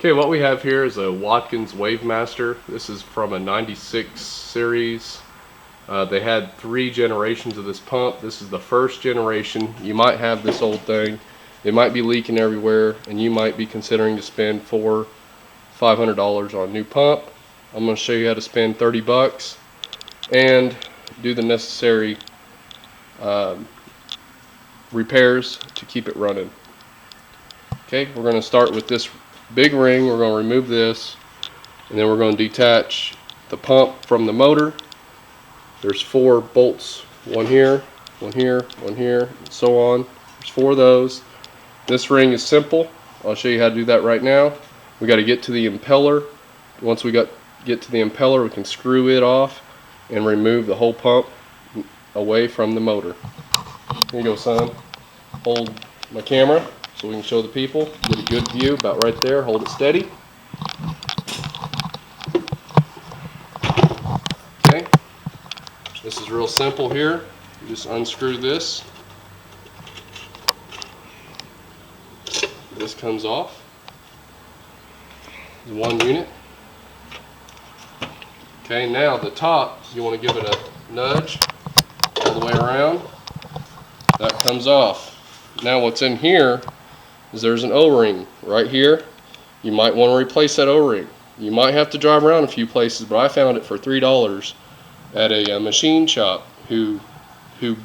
Okay, what we have here is a Watkins wavemaster. This is from a 96 series. They had 3 generations of this pump. This is the first generation. You might have this old thing. It might be leaking everywhere, and you might be considering to spend $400–500 on a new pump. I'm going to show you how to spend 30 bucks and do the necessary repairs to keep it running. Okay, we're going to start with this big ring. We're going to remove this, and then we're going to detach the pump from the motor. There's 4 bolts, one here, one here, one here, and so on. There's 4 of those. This ring is simple. I'll show you how to do that right now. We got to get to the impeller. Once we get to the impeller, we can screw it off and remove the whole pump away from the motor. Here you go, son. Hold my camera so we can show the people. Get a good view about right there. Hold it steady. Okay. This is real simple here. You just unscrew this. This comes off. It's 1 unit. Okay, now the top, you want to give it a nudge all the way around. That comes off. Now what's in here is there's an O-ring right here. You might want to replace that O-ring. You might have to drive around a few places, but I found it for $3 at a machine shop who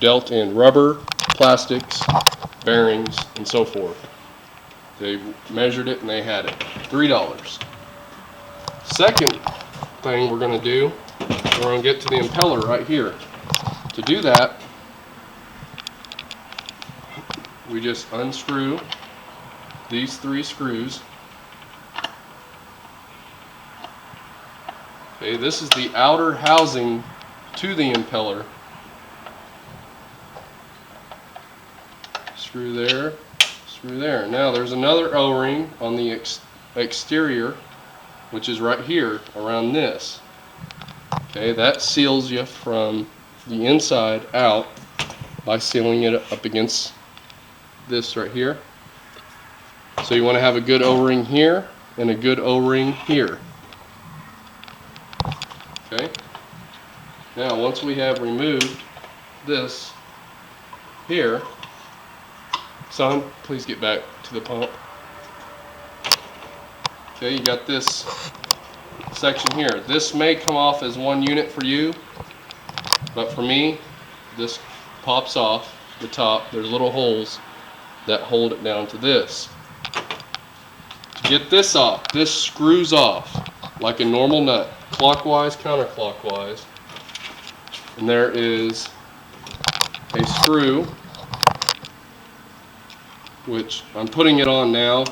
dealt in rubber, plastics, bearings, and so forth. They measured it and they had it. $3. Second thing we're going to do, we're going to get to the impeller right here. To do that, we just unscrew these 3 screws. Okay, this is the outer housing to the impeller. Screw there, screw there. Now there's another O-ring on the exterior, which is right here around this. Okay, that seals you from the inside out by sealing it up against this right here. So you want to have a good O-ring here and a good O-ring here. Okay. Now once we have removed this here, son, please get back to the pump. Okay, you got this section here. This may come off as 1 unit for you, but for me, this pops off the top. There's little holes that hold it down to this. To get this off, this screws off like a normal nut, clockwise, counterclockwise. And there is a screw, which I'm putting it on now.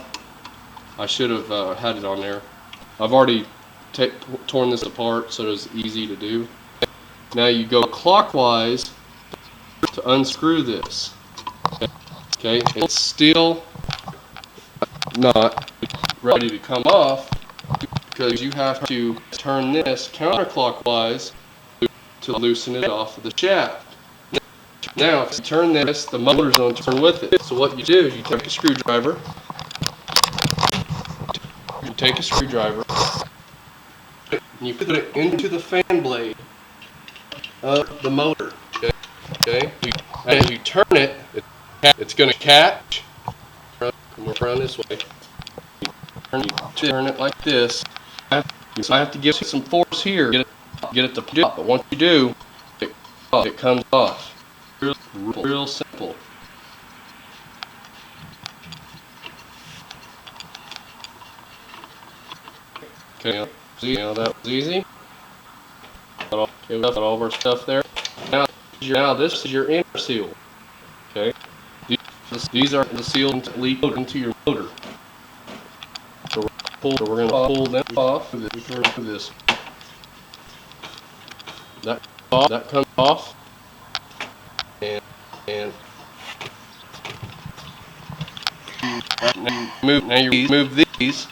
I should have had it on there. I've already torn this apart, so it's easy to do. Now you go clockwise to unscrew this. Okay, it's still not ready to come off because you have to turn this counterclockwise to loosen it off of the shaft. Now, if you turn this, the motor's going to turn with it. So what you do is you take a screwdriver. And you put it into the fan blade of the motor. Okay? As you turn it, it's going to catch. Come around this way. You turn it like this. You have to give it some force here. Get it to pop. But once you do, it comes off. Real simple. Okay, that was easy. Got all of our stuff there. Now this is your inner seal. Okay, these are the seals that leak into your motor. So we're going to pull them off. This. That comes off, and now you move these.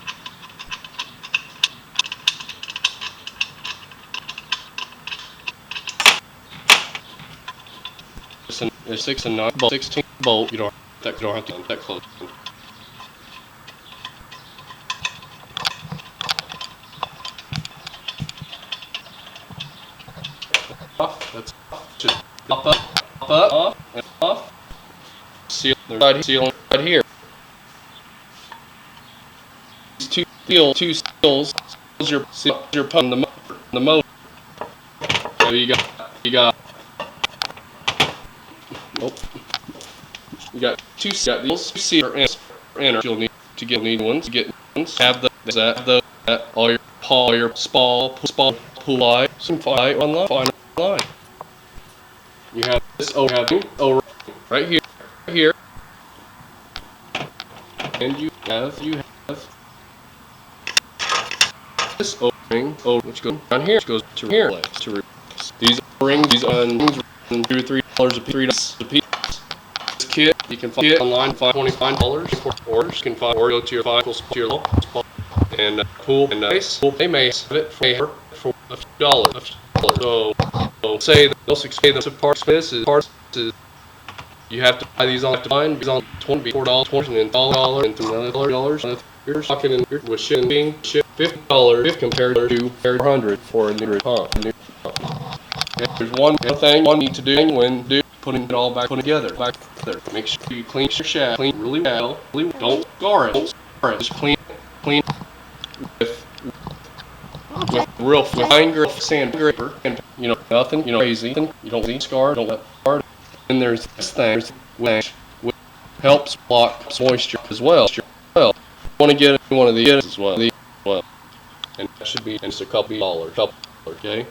There's 6 and 9 bolt, 16 bolt. You don't have to get that close. That's just up, off, and off. Seal right here. These two seals your pump in the motor. So you got two seals in. You'll need to get ones. Have the all your spall pull line online. You have this O-ring right here, and you have this O-ring, which goes down here, which goes to here. These O-rings, run $2 or $3 a piece. This kit you can find online, find $25 or you can find or go to your local spot and pool and ice. They may have it for a few dollars. So say the most expensive parts of this is you have to buy these online. These on $24 and then $12 and $3. You're talking with shipping $50 compared to $400 for a new pump. There's one thing you need to do when putting it all back together. Make sure you clean your shaft really well. Don't scar it. Just clean with real fine sandpaper and nothing crazy. You don't need scar. Don't let scar. And there's this thing which helps block moisture as well. You want to get one of these as well. And that should be just a couple dollars. Okay.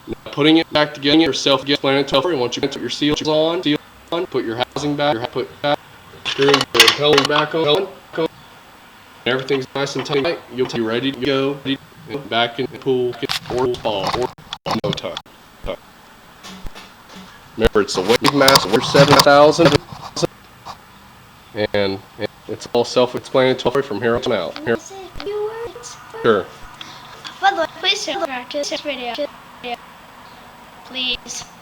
Now, putting it back together yourself self-explanatory. Once you put your seals on, put your housing back, screw your hose back on, and everything's nice and tight. You'll be ready to go back in the pool, or ball, or no time. Remember, it's a wavemaster 7000, and it's all self-explanatory from here on out. Sure. By the way, please subscribe to this video. Please.